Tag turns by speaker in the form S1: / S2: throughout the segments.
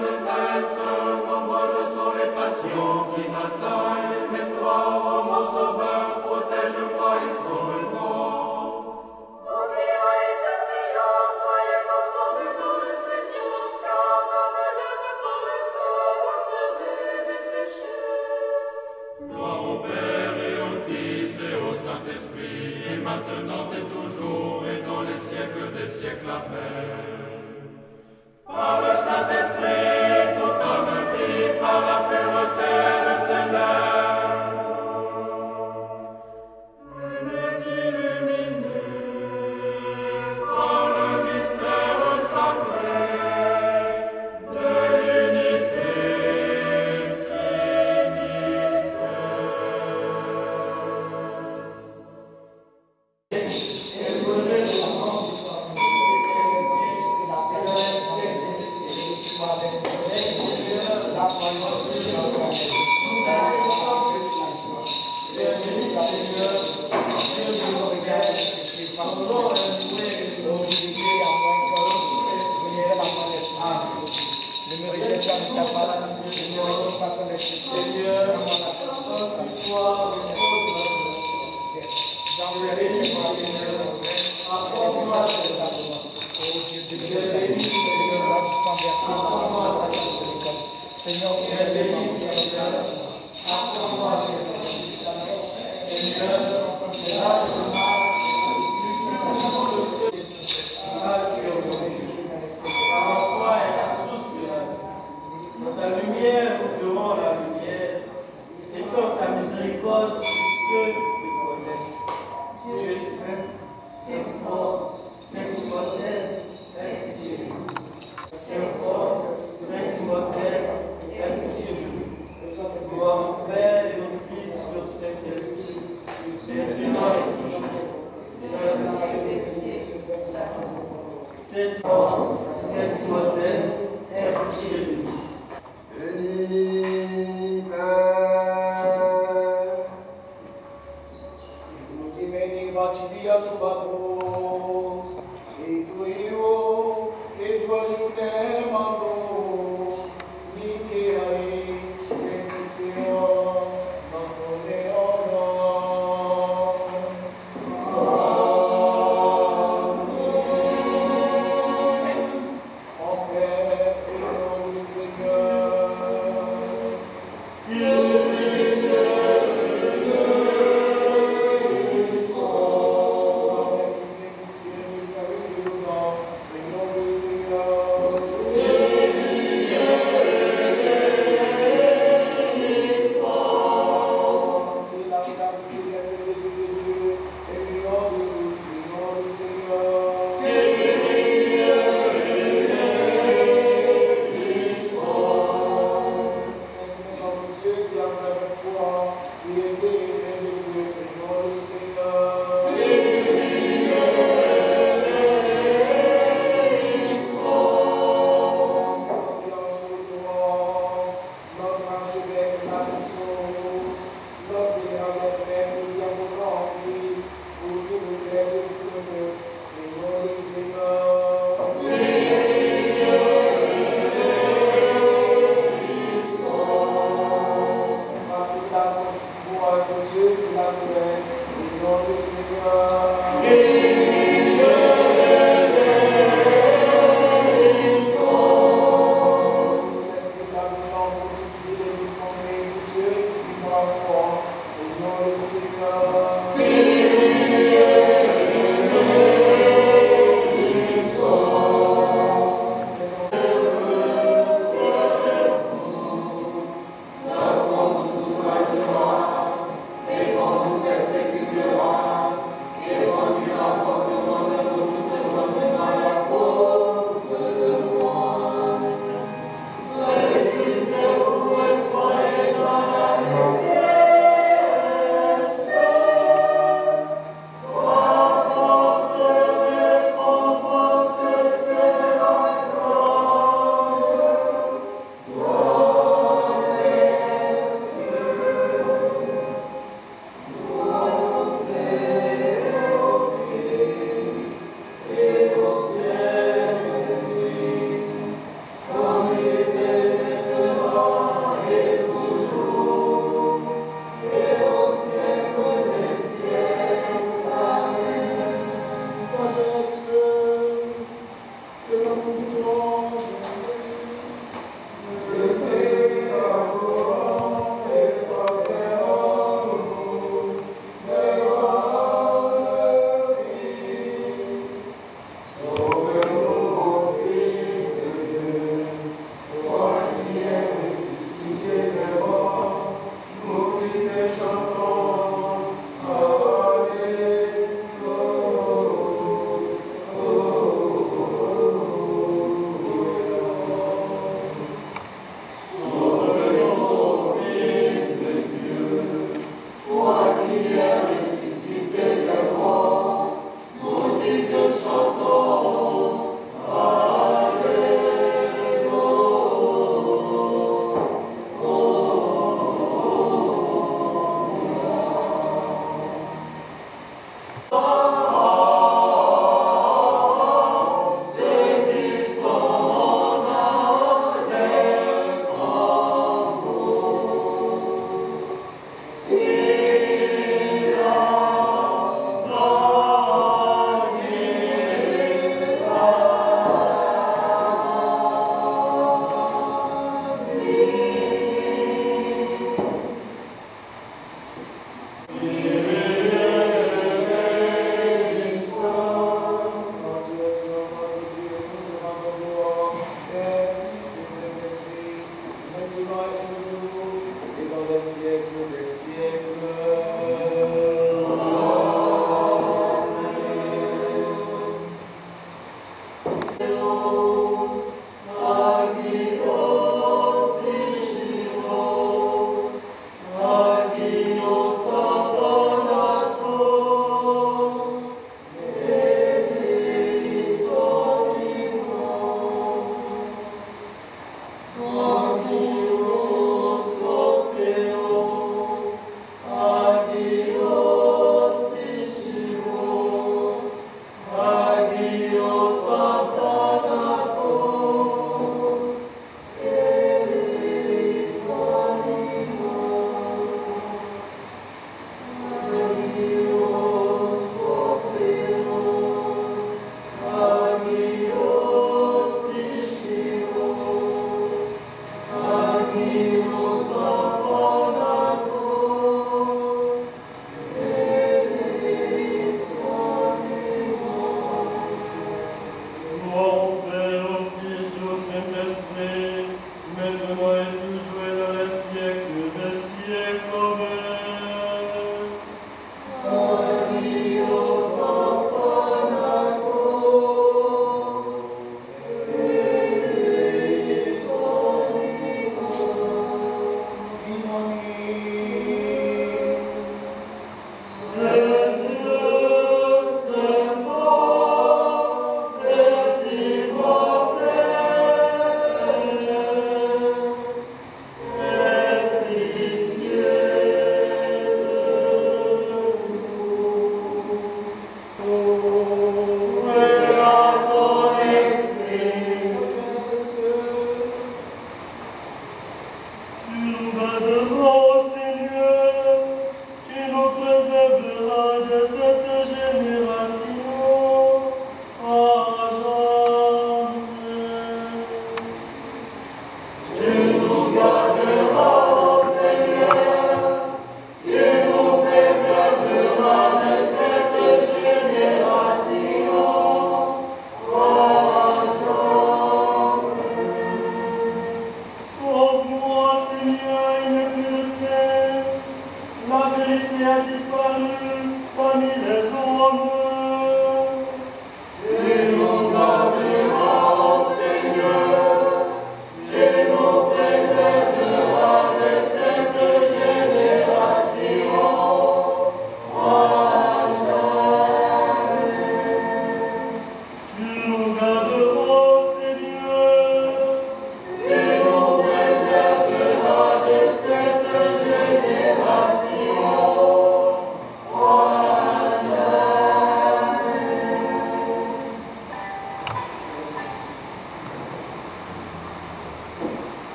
S1: jeunesse, nombreuses sont les passions qui m'assaillent, mais toi, ô mon sauveur, protège-moi et sauve-moi.
S2: Vous qui haïssez ce silence, soyez confondus dans le Seigneur, car comme l'herbe par le feu, vous serez desséchés.
S1: Gloire au Père et au Fils et au Saint-Esprit, et maintenant et toujours et dans les siècles des siècles. Amen. Par le Saint-Esprit, toute âme vit, par la pureté le Seigneur. Il est illuminé par le mystère sacré de l'unité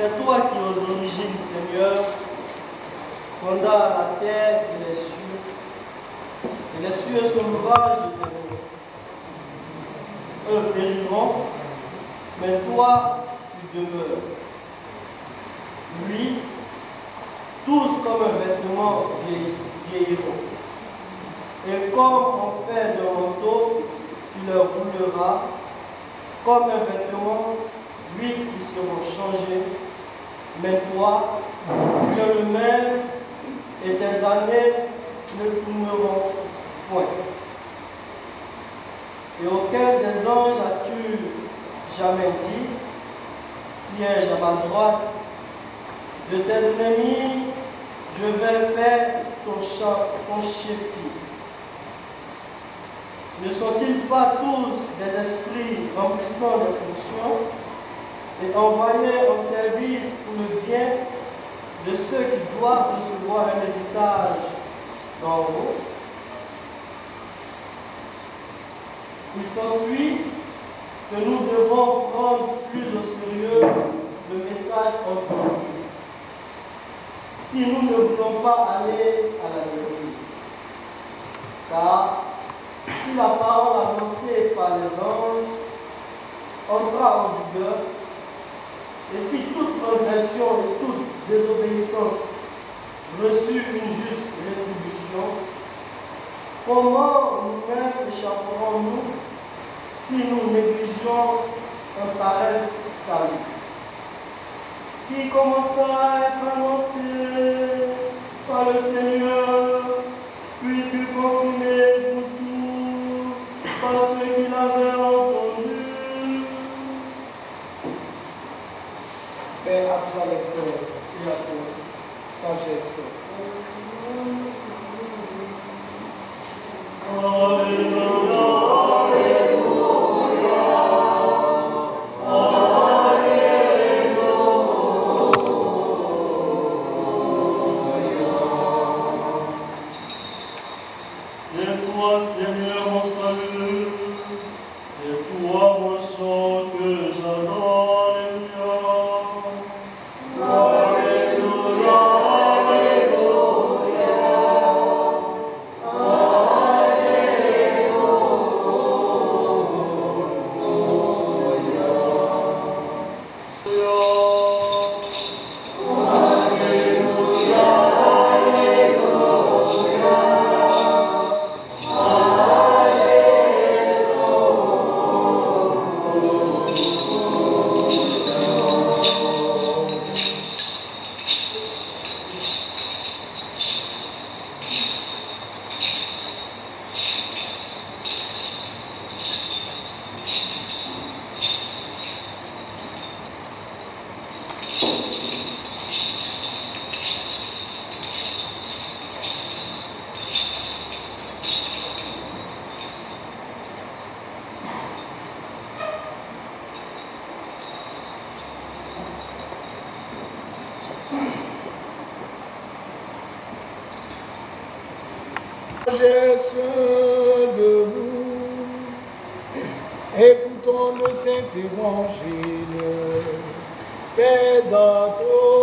S3: C'est toi qui, aux origines, Seigneur, fonda la terre et les cieux. Et les cieux sont l'ouvrage de tes mains. Eux périront, mais toi, tu demeures. Lui, tous comme un vêtement vieilliront. Et comme on fait d'un manteau, tu leur rouleras. Comme un vêtement, lui, ils seront changés. Mais toi, tu es le même et tes années ne tourneront point. Et auquel des anges as-tu jamais dit, siège à ma droite, de tes ennemis, je vais faire ton chépi. Ne sont-ils pas tous des esprits remplissant des fonctions et envoyés en service pour le bien de ceux qui doivent recevoir un héritage d'en haut? Il s'ensuit que nous devons prendre plus au sérieux le message entendu. Si nous ne voulons pas aller à la vérité. Car si la parole annoncée par les anges entra en vigueur, et si toute transgression et toute désobéissance reçut une juste rétribution, comment nous-mêmes échapperons-nous si nous négligeons un pareil salut? Qui commença à être annoncé par le Seigneur, puis fut confirmé pour tous par ceux qui l'avaient entendu.
S4: Père, à toi lecteur et à toi sagesse.
S3: Alléluia.
S1: Seigneur, mon salut, c'est toi mon chant que j'adore. Alléluia, Alléluia,
S4: Sagesse debout, écoutons le Saint-Évangile, paix à toi,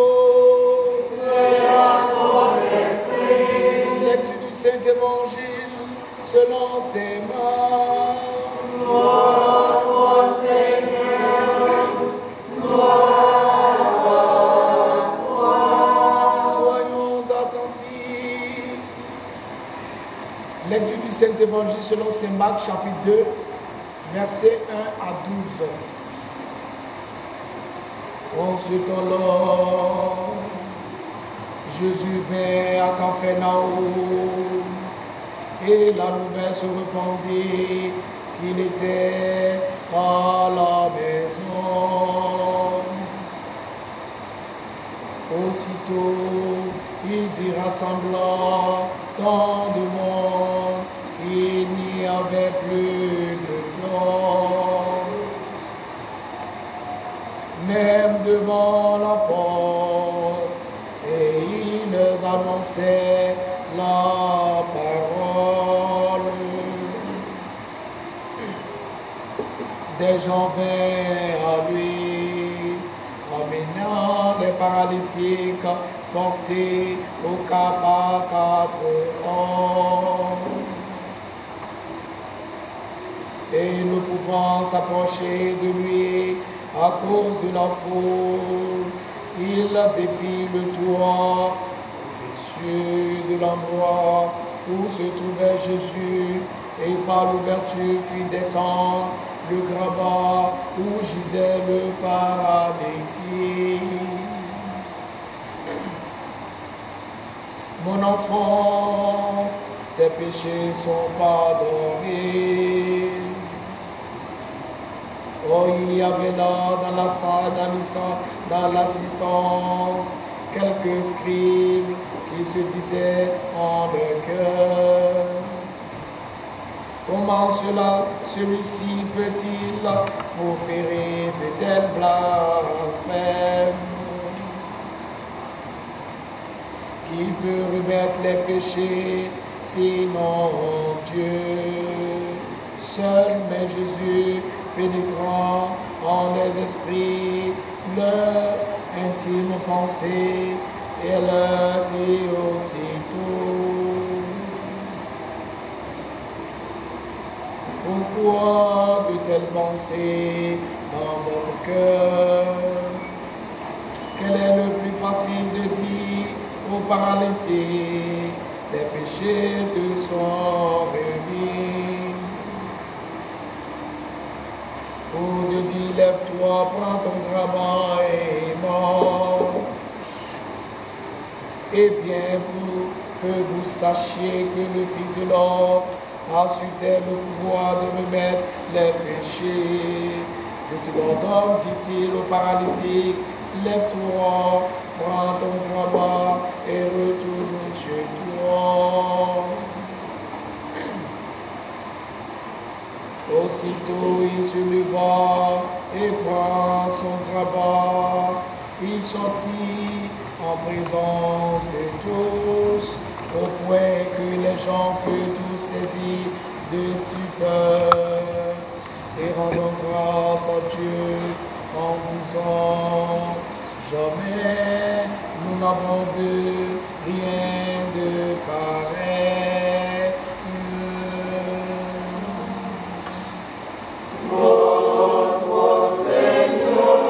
S4: lecture du Saint-Évangile selon ses mains.
S2: Gloire à toi, Seigneur, gloire à toi.
S4: Soyons attentifs. Lecture du Saint-Évangile selon saint Marc, chapitre 2, versets 1 à 12. En ce temps-là, Jésus vint à Capharnaüm et la nouvelle se répandit qu'il était à la maison. Aussitôt, ils y rassembla tant de monde, il n'y avait plus de place. Même devant la porte, et il leur annonçait la parole. Des gens vinrent à lui, amenant maintenant les paralytiques portés au cap à 4 hommes. Et nous pouvons s'approcher de lui à cause de la foule. Il défie le toit au-dessus de l'endroit où se trouvait Jésus, et par l'ouverture fit descendre le grabat où gisait le paralytique. Mon enfant, tes péchés sont pardonnés. Oh, il y avait là dans la salle, dans l'assistance, quelques scribes qui se disaient en leur cœur: comment celui-ci peut-il proférer de tels blasphèmes? Qui peut remettre les péchés sinon Dieu? Seul mais Jésus, pénétrant en les esprits, leur intime pensée, et leur dit aussitôt: pourquoi de telles pensées dans votre cœur? Quel est le plus facile de dire aux paralytiques: tes péchés te sont remis? Ou de dire: lève-toi, prends ton grabat et marche? Eh bien, pour que vous sachiez que le Fils de l'homme a sur terre le pouvoir de remettre les péchés. Je te l'ordonne, dit-il au paralytique, lève-toi, prends ton grabat et retourne chez toi. Aussitôt il se leva et prend son grabat. Il sortit en présence de tous, au point que les gens furent tous saisis de stupeur et rendant grâce à Dieu en disant: jamais nous n'avons vu rien de pareil.
S2: Gloire à toi, Seigneur.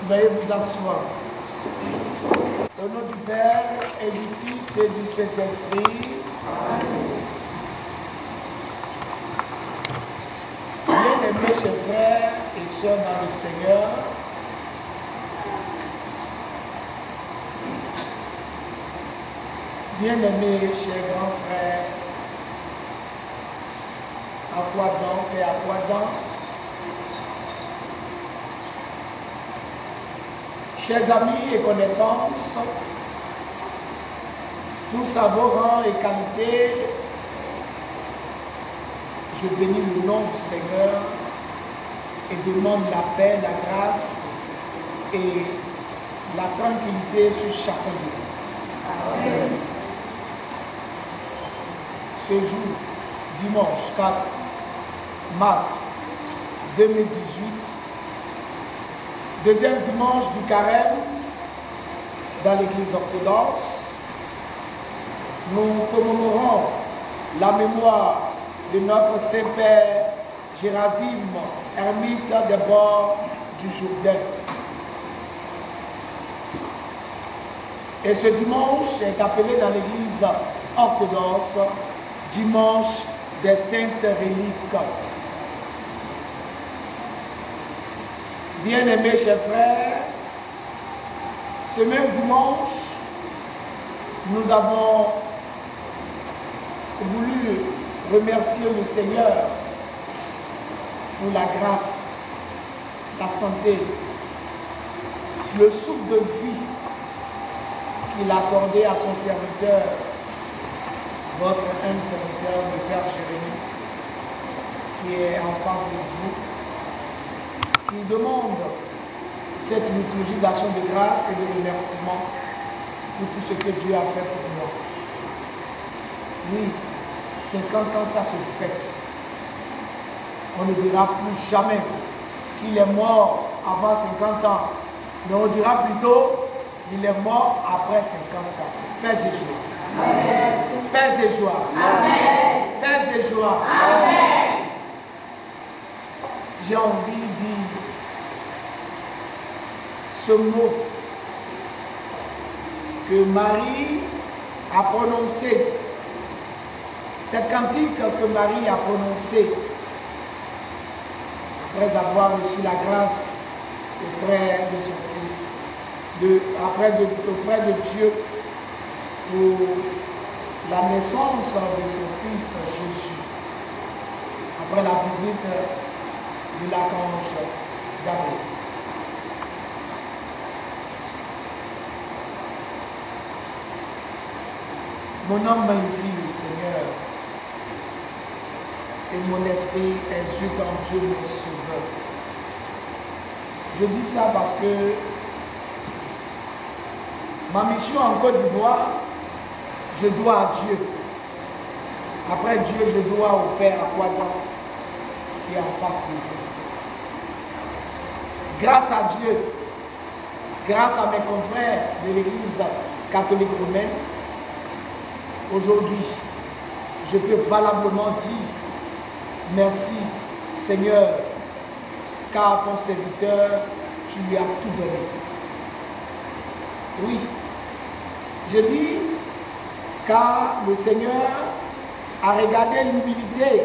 S4: Veuillez vous asseoir. Au nom du Père et du Fils et du Saint-Esprit. Bien-aimés chers frères et sœurs dans le Seigneur, bien-aimés chers grands frères, à quoi donc et à quoi donc? Chers amis et connaissances, tous à vos rangs et qualités, je bénis le nom du Seigneur et demande la paix, la grâce et la tranquillité sur chacun de vous. Amen. Ce jour, dimanche 4 mars 2018, deuxième dimanche du carême dans l'église orthodoxe, nous commémorons la mémoire de notre Saint-Père Gérasime, ermite des bords du Jourdain. Et ce dimanche est appelé dans l'église orthodoxe dimanche des Saintes Reliques. Bien-aimés chers frères, ce même dimanche, nous avons voulu remercier le Seigneur pour la grâce, la santé, le souffle de vie qu'il a accordé à son serviteur, votre humble serviteur, le Père Jérémie, qui est en face de vous, qui demande cette liturgie d'action de grâce et de remerciement pour tout ce que Dieu a fait pour moi. Oui, 50 ans, ça se fête. On ne dira plus jamais qu'il est mort avant 50 ans, mais on dira plutôt qu'il est mort après 50 ans. Paix et joie.
S2: Amen.
S4: Paix et joie.
S2: Amen.
S4: Paix et joie.
S2: Amen.
S4: J'ai envie de dire ce mot que Marie a prononcé, cette cantique que Marie a prononcée après avoir reçu la grâce auprès de son Fils, auprès de Dieu pour la naissance de son Fils Jésus, après la visite de l'archange Gabriel. Mon âme magnifie le Seigneur et mon esprit exulte en Dieu mon Sauveur. Je dis ça parce que ma mission en Côte d'Ivoire, je dois à Dieu. Après Dieu, je dois au Père Akwadon qui est en face de nous. Grâce à Dieu, grâce à mes confrères de l'Église catholique romaine, aujourd'hui, je peux valablement dire merci Seigneur, car ton serviteur, tu lui as tout donné. Oui, je dis car le Seigneur a regardé l'humilité